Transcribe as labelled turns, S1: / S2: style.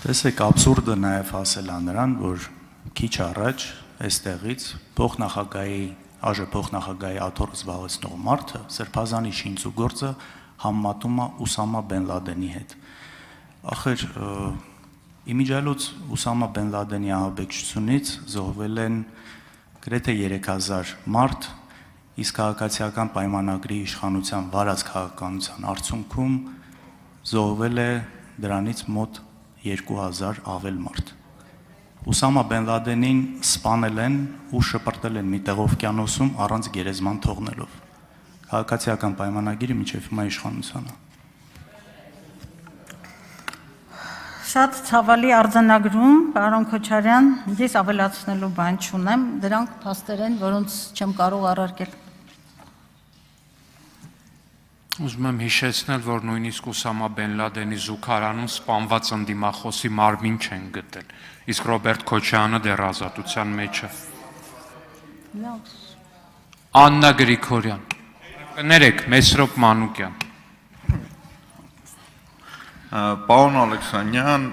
S1: Տեսեք, աբսուրդը նաև ասել է նրան, որ քիչ առաջ այստեղից փոխնախագահի փոխնախագահի աթոռ զբաղեցնող մարդը Սրբազանի շինծուգործը համեմատում է Ուսամա Բեն Լադենի հետ։ Ախր իմիջիայլոց Ուսամա Բեն Լադենի ահաբեկչությունից զոհվել են գրեթե 3000 մարդ, իսկ քաղաքացիական պայմանագրի իշխանության վարած քաղաքականության արդյունքում զոհվել է դրանից մոտ 2000 ավել մարդ։ Ուսամա Բեն Լադենին սպանել են ու շպրտել են մի տեղ օվկիանոսում առանց գերեզման թողնելով։ Քաղաքացիական պայմանագիրը մինչև հիմա իշխանության է։
S2: Շատ ցավալի արձանագրում, պարոն Քոչարյան, ես ավելացնելու բան չունեմ, դրանք փաստեր են, որոնց չեմ կարող առարկել։
S3: Ուզում եմ հիշեցնել, որ նույնիսկ Ուսամա Բեն Լադենի զուգարանում սպանված ընդդիմախոսի մարմին չեն գտել, իսկ Ռոբերտ Քոչարյանը դեռ ազատության մեջ է։ Աննա Գրիգորյան, կներեք, Մեսրոպ Մանուկյան։
S4: Պարոն Ալեքսանյան,